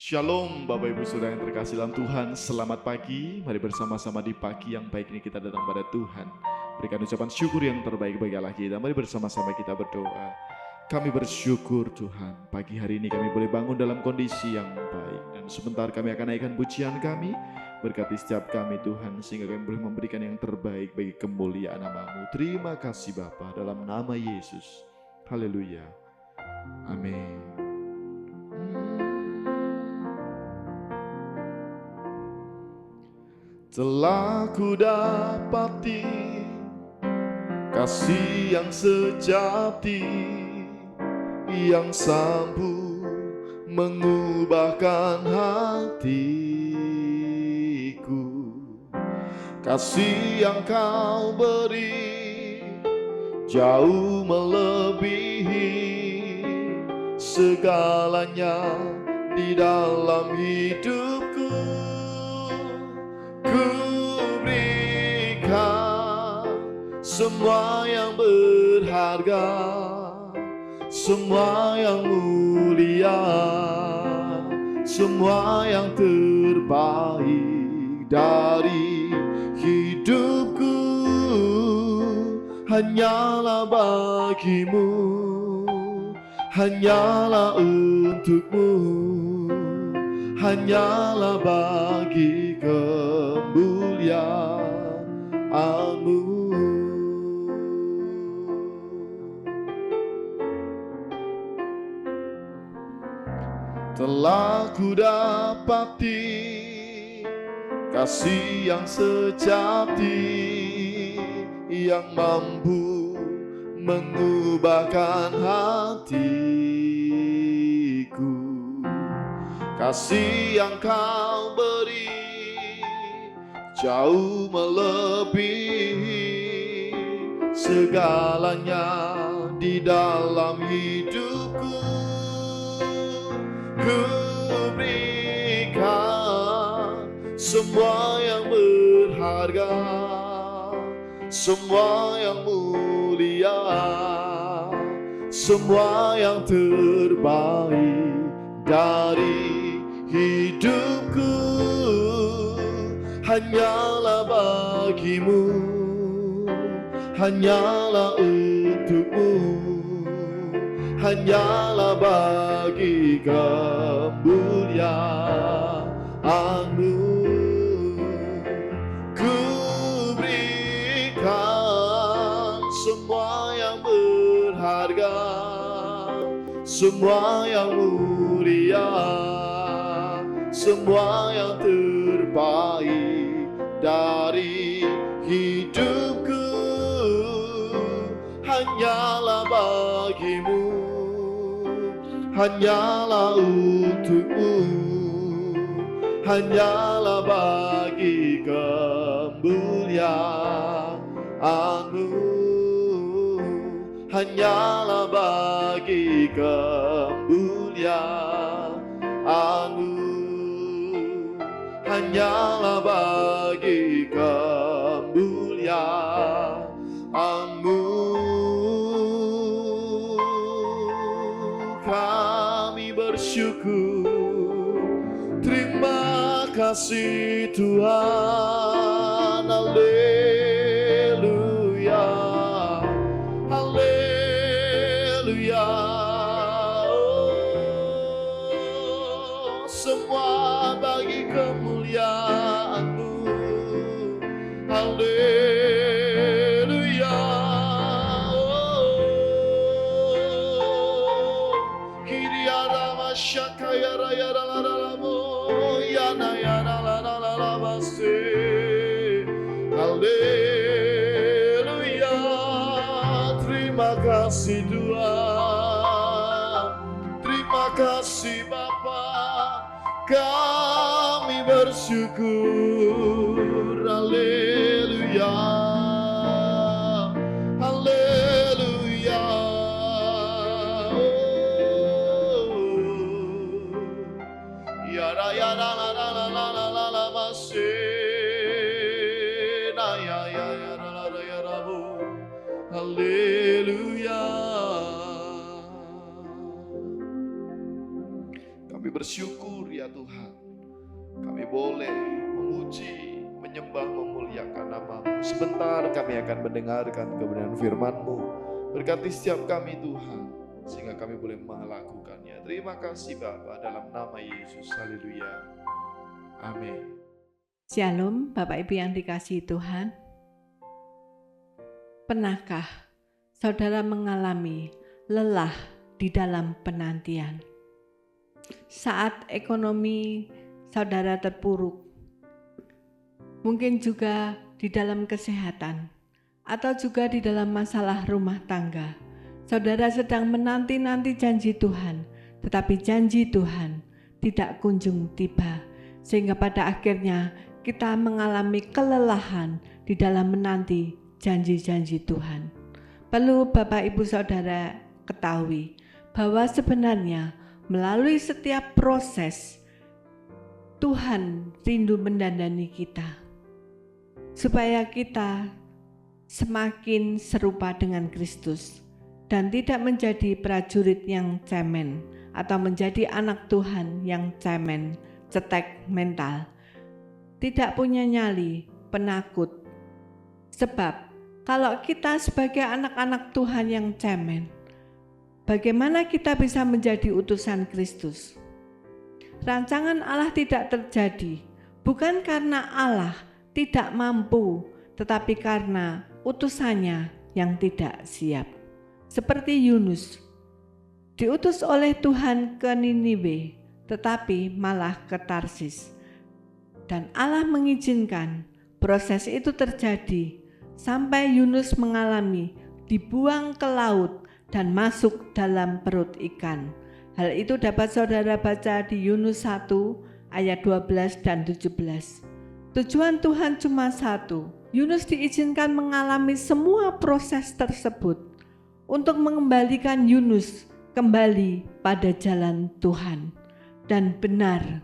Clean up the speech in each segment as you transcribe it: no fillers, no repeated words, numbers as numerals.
Shalom Bapak Ibu Saudara yang terkasih dalam Tuhan, selamat pagi. Mari bersama-sama di pagi yang baik ini kita datang pada Tuhan. Berikan ucapan syukur yang terbaik bagi Allah kita. Mari bersama-sama kita berdoa. Kami bersyukur Tuhan, pagi hari ini kami boleh bangun dalam kondisi yang baik. Dan sebentar kami akan naikkan pujian kami. Berkati setiap kami Tuhan, sehingga kami boleh memberikan yang terbaik bagi kemuliaan nama-Mu. Terima kasih Bapa, dalam nama Yesus. Haleluya. Amin. Telah ku dapati kasih yang sejati, yang mampu mengubahkan hatiku. Kasih yang Kau beri jauh melebihi segalanya di dalam hidupku. Ku berikan semua yang berharga, semua yang mulia, semua yang terbaik dari hidupku. Hanyalah bagimu, hanyalah untukmu, hanyalah bagi kemuliaan-Mu. Telah ku dapati kasih yang sejati, yang mampu mengubahkan hatiku. Kasih yang Kau beri jauh melebihi segalanya di dalam hidupku. Ku berikan semua yang berharga, semua yang mulia, semua yang terbaik dari hidupku. Hanyalah bagimu, hanyalah untukmu, hanyalah bagi kemuliaan-Mu. Ku berikan semua yang berharga, semua yang mulia, semua yang terbaik dari hidupku. Hanyalah bagimu, hanyalah untukmu, hanyalah bagi kemuliaan-Mu, hanyalah bagi kemuliaan-Mu, hanyalah bagi kemuliaan-Mu. Kami bersyukur, terima kasih Tuhan. Haleluya, haleluya. Oh, semua bagi kemuliaan-Mu. Haleluya. Shakaya raya la la mo yana yana la la la la base. Haleluya. Terima kasih Tuhan, terima kasih Bapa. Kami bersyukur. Haleluya. bersyukur ya Tuhan. Kami boleh memuji, menyembah, memuliakan nama-Mu. Sebentar kami akan mendengarkan kebenaran firman-Mu. Berkati setiap kami Tuhan, sehingga kami boleh melakukannya. Terima kasih Bapa, dalam nama Yesus. Haleluya. Amin. Shalom Bapak Ibu yang dikasihi Tuhan. Pernahkah saudara mengalami lelah di dalam penantian? Saat ekonomi saudara terpuruk, mungkin juga di dalam kesehatan, atau juga di dalam masalah rumah tangga, saudara sedang menanti-nanti janji Tuhan, tetapi janji Tuhan tidak kunjung tiba, sehingga pada akhirnya kita mengalami kelelahan di dalam menanti janji-janji Tuhan. Perlu Bapak Ibu Saudara ketahui bahwa sebenarnya melalui setiap proses Tuhan rindu mendandani kita, supaya kita semakin serupa dengan Kristus dan tidak menjadi prajurit yang cemen atau menjadi anak Tuhan yang cemen, cetek mental, tidak punya nyali, penakut. Sebab kalau kita sebagai anak-anak Tuhan yang cemen, bagaimana kita bisa menjadi utusan Kristus? Rancangan Allah tidak terjadi bukan karena Allah tidak mampu, tetapi karena utusannya yang tidak siap. Seperti Yunus, diutus oleh Tuhan ke Niniwe, tetapi malah ke Tarsis. Dan Allah mengizinkan proses itu terjadi sampai Yunus mengalami dibuang ke laut dan masuk dalam perut ikan. Hal itu dapat saudara baca di Yunus 1 ayat 12 dan 17. Tujuan Tuhan cuma satu, Yunus diizinkan mengalami semua proses tersebut untuk mengembalikan Yunus kembali pada jalan Tuhan. Dan benar,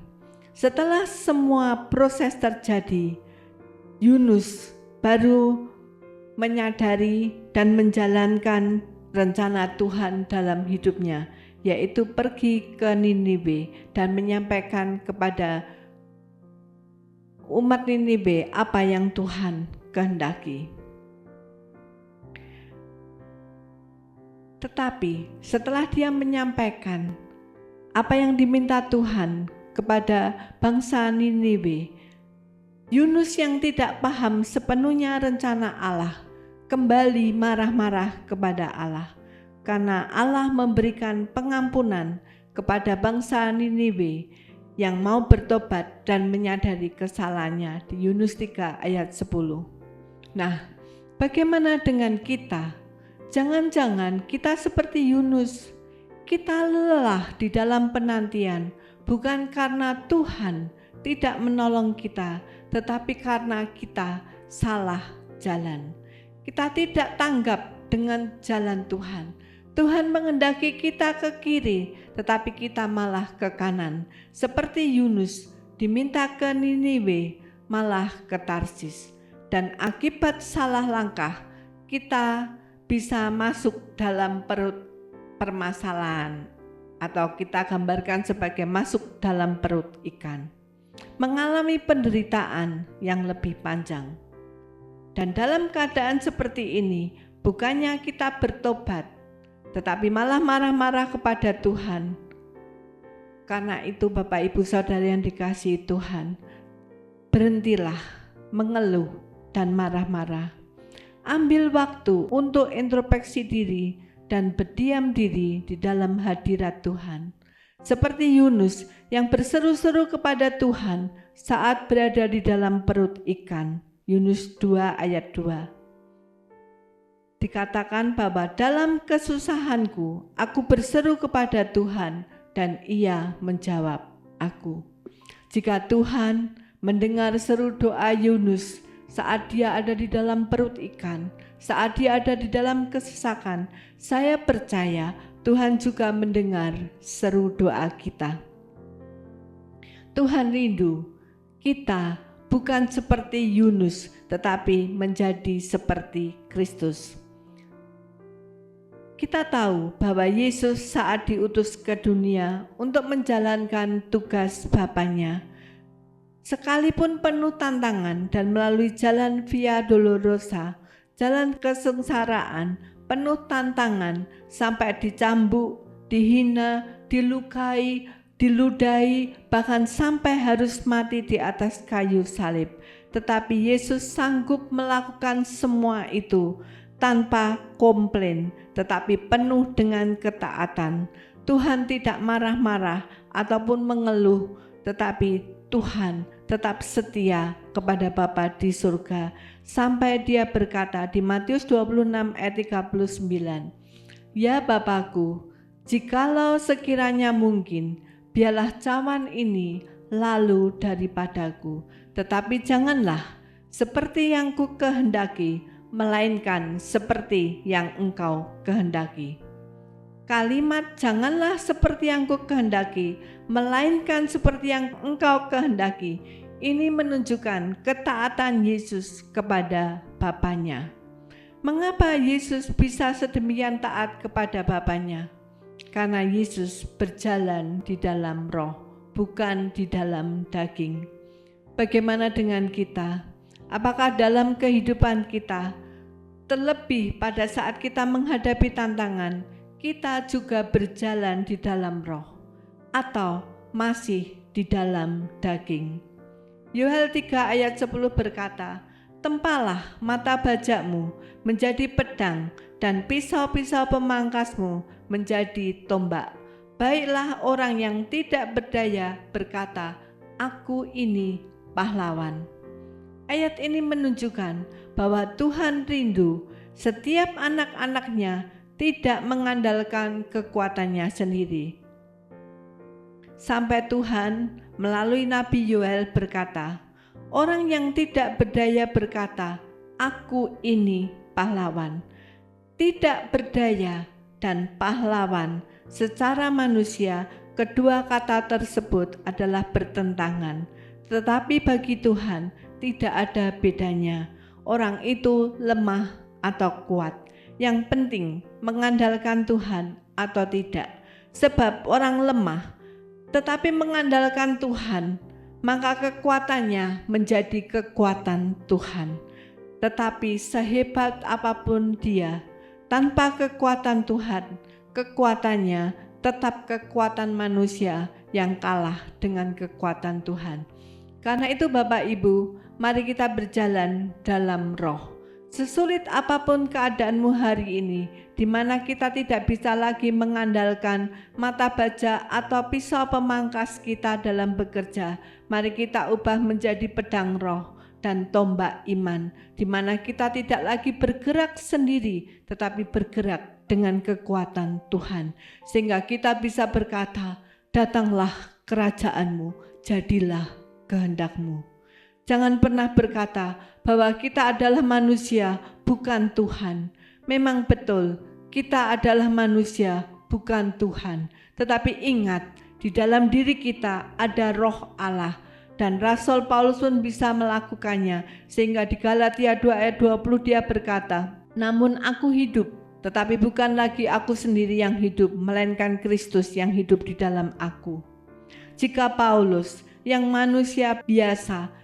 setelah semua proses terjadi, Yunus baru menyadari dan menjalankan rencana Tuhan dalam hidupnya, yaitu pergi ke Niniwe dan menyampaikan kepada umat Niniwe apa yang Tuhan kehendaki. Tetapi setelah dia menyampaikan apa yang diminta Tuhan kepada bangsa Niniwe, Yunus yang tidak paham sepenuhnya rencana Allah kembali marah-marah kepada Allah karena Allah memberikan pengampunan kepada bangsa Niniwe yang mau bertobat dan menyadari kesalahannya di Yunus 3 ayat 10. Nah, bagaimana dengan kita? Jangan-jangan kita seperti Yunus, kita lelah di dalam penantian bukan karena Tuhan tidak menolong kita, tetapi karena kita salah jalan. Kita tidak tanggap dengan jalan Tuhan. Tuhan menghendaki kita ke kiri, tetapi kita malah ke kanan. Seperti Yunus diminta ke Niniwe, malah ke Tarsis. Dan akibat salah langkah, kita bisa masuk dalam perut permasalahan, atau kita gambarkan sebagai masuk dalam perut ikan, mengalami penderitaan yang lebih panjang. Dan dalam keadaan seperti ini, bukannya kita bertobat, tetapi malah marah-marah kepada Tuhan. Karena itu Bapak Ibu Saudara yang dikasihi Tuhan, berhentilah mengeluh dan marah-marah. Ambil waktu untuk introspeksi diri dan berdiam diri di dalam hadirat Tuhan. Seperti Yunus yang berseru-seru kepada Tuhan saat berada di dalam perut ikan. Yunus 2 ayat 2. Dikatakan bahwa dalam kesusahanku aku berseru kepada Tuhan dan Ia menjawab aku. Jika Tuhan mendengar seru doa Yunus saat dia ada di dalam perut ikan, saat dia ada di dalam kesesakan, saya percaya Tuhan juga mendengar seru doa kita. Tuhan rindu kita bukan seperti Yunus, tetapi menjadi seperti Kristus. Kita tahu bahwa Yesus saat diutus ke dunia untuk menjalankan tugas Bapanya, sekalipun penuh tantangan dan melalui jalan Via Dolorosa, jalan kesengsaraan, penuh tantangan sampai dicambuk, dihina, dilukai, diludahi, bahkan sampai harus mati di atas kayu salib. Tetapi Yesus sanggup melakukan semua itu tanpa komplain, tetapi penuh dengan ketaatan. Tuhan tidak marah-marah ataupun mengeluh, tetapi Tuhan tetap setia kepada Bapa di surga sampai Dia berkata di Matius 26 ayat 39, "Ya Bapakku, jikalau sekiranya mungkin, biarlah cawan ini lalu daripadaku, tetapi janganlah seperti yang ku kehendaki, melainkan seperti yang Engkau kehendaki." Kalimat "janganlah seperti yang ku kehendaki, melainkan seperti yang Engkau kehendaki" ini menunjukkan ketaatan Yesus kepada Bapanya. Mengapa Yesus bisa sedemikian taat kepada Bapanya? Karena Yesus berjalan di dalam roh, bukan di dalam daging. Bagaimana dengan kita? Apakah dalam kehidupan kita, terlebih pada saat kita menghadapi tantangan, kita juga berjalan di dalam roh atau masih di dalam daging? Yoel 3 ayat 10 berkata, "Tempalah mata bajakmu menjadi pedang dan pisau-pisau pemangkasmu menjadi tombak. Baiklah orang yang tidak berdaya berkata, aku ini pahlawan." Ayat ini menunjukkan bahwa Tuhan rindu setiap anak-anaknya tidak mengandalkan kekuatannya sendiri. Sampai Tuhan melalui Nabi Yoel berkata, orang yang tidak berdaya berkata, aku ini pahlawan. Tidak berdaya dan pahlawan secara manusia, kedua kata tersebut adalah bertentangan. Tetapi bagi Tuhan tidak ada bedanya. Orang itu lemah atau kuat. Yang penting mengandalkan Tuhan atau tidak. Sebab orang lemah tetapi mengandalkan Tuhan, maka kekuatannya menjadi kekuatan Tuhan. Tetapi sehebat apapun dia, tanpa kekuatan Tuhan, kekuatannya tetap kekuatan manusia yang kalah dengan kekuatan Tuhan. Karena itu Bapak Ibu, mari kita berjalan dalam roh. Sesulit apapun keadaanmu hari ini, di mana kita tidak bisa lagi mengandalkan mata baja atau pisau pemangkas kita dalam bekerja, mari kita ubah menjadi pedang roh dan tombak iman, di mana kita tidak lagi bergerak sendiri, tetapi bergerak dengan kekuatan Tuhan, sehingga kita bisa berkata, datanglah kerajaanmu, jadilah kehendakmu. Jangan pernah berkata bahwa kita adalah manusia, bukan Tuhan. Memang betul, kita adalah manusia, bukan Tuhan. Tetapi ingat, di dalam diri kita ada roh Allah. Dan Rasul Paulus pun bisa melakukannya. Sehingga di Galatia 2 ayat 20 dia berkata, namun aku hidup, tetapi bukan lagi aku sendiri yang hidup, melainkan Kristus yang hidup di dalam aku. Jika Paulus yang manusia biasa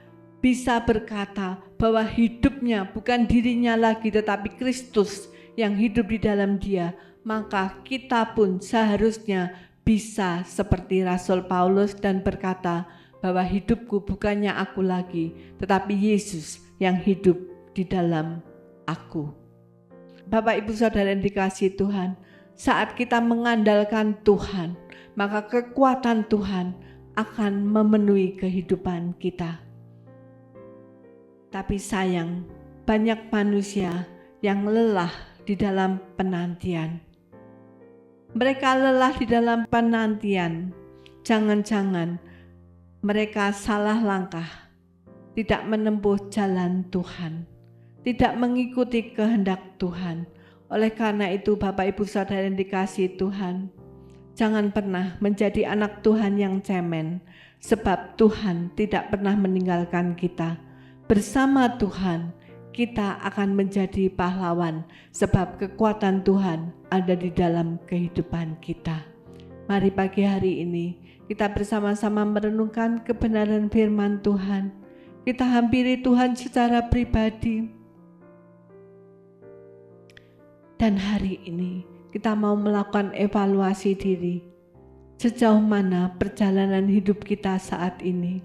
bisa berkata bahwa hidupnya bukan dirinya lagi tetapi Kristus yang hidup di dalam dia, maka kita pun seharusnya bisa seperti Rasul Paulus dan berkata bahwa hidupku bukannya aku lagi tetapi Yesus yang hidup di dalam aku. Bapak Ibu Saudara yang dikasihi Tuhan, saat kita mengandalkan Tuhan, maka kekuatan Tuhan akan memenuhi kehidupan kita. Tapi sayang, banyak manusia yang lelah di dalam penantian. Mereka lelah di dalam penantian. Jangan-jangan mereka salah langkah, tidak menempuh jalan Tuhan, tidak mengikuti kehendak Tuhan. Oleh karena itu Bapak Ibu Saudara yang dikasihi Tuhan, jangan pernah menjadi anak Tuhan yang cemen, sebab Tuhan tidak pernah meninggalkan kita. Bersama Tuhan kita akan menjadi pahlawan sebab kekuatan Tuhan ada di dalam kehidupan kita. Mari pagi hari ini kita bersama-sama merenungkan kebenaran firman Tuhan. Kita hampiri Tuhan secara pribadi. Dan hari ini kita mau melakukan evaluasi diri. Sejauh mana perjalanan hidup kita saat ini?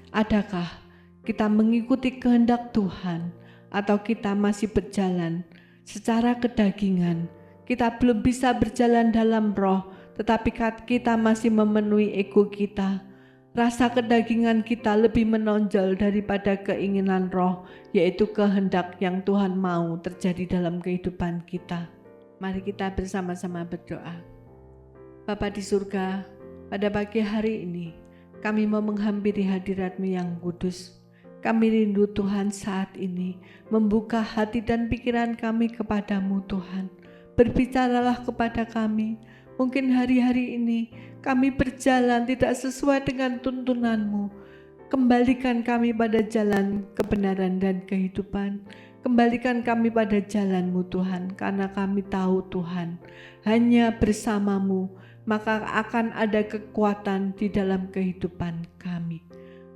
Adakah kita mengikuti kehendak Tuhan atau kita masih berjalan secara kedagingan? Kita belum bisa berjalan dalam roh, tetapi kita masih memenuhi ego kita. Rasa kedagingan kita lebih menonjol daripada keinginan roh, yaitu kehendak yang Tuhan mau terjadi dalam kehidupan kita. Mari kita bersama-sama berdoa. Bapa di surga, pada pagi hari ini kami mau menghampiri hadirat-Mu yang kudus. Kami rindu Tuhan saat ini membuka hati dan pikiran kami kepadamu Tuhan. Berbicaralah kepada kami. Mungkin hari-hari ini kami berjalan tidak sesuai dengan tuntunan-Mu. Kembalikan kami pada jalan kebenaran dan kehidupan. Kembalikan kami pada jalan-Mu Tuhan, karena kami tahu Tuhan, hanya bersama-Mu maka akan ada kekuatan di dalam kehidupan kami.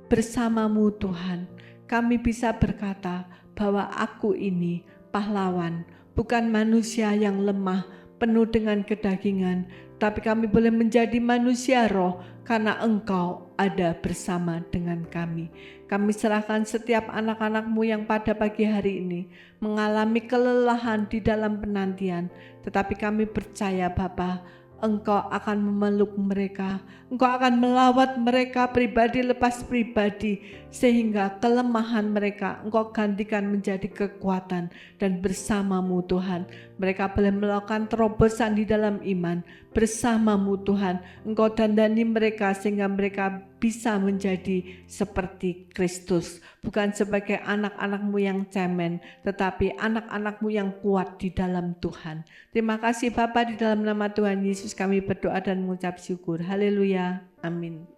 Bersama-Mu Tuhan, kami bisa berkata bahwa aku ini pahlawan, bukan manusia yang lemah, penuh dengan kedagingan, tapi kami boleh menjadi manusia roh karena Engkau ada bersama dengan kami. Kami serahkan setiap anak-anak-Mu yang pada pagi hari ini mengalami kelelahan di dalam penantian, tetapi kami percaya Bapa, Engkau akan memeluk mereka, Engkau akan melawat mereka pribadi lepas pribadi, sehingga kelemahan mereka Engkau gantikan menjadi kekuatan, dan bersama-Mu Tuhan, mereka boleh melakukan terobosan di dalam iman. Bersama-Mu Tuhan, Engkau dandani mereka sehingga mereka bisa menjadi seperti Kristus, bukan sebagai anak-anak-Mu yang cemen, tetapi anak-anak-Mu yang kuat di dalam Tuhan. Terima kasih Bapa, di dalam nama Tuhan Yesus kami berdoa dan mengucap syukur. Haleluya. Amin.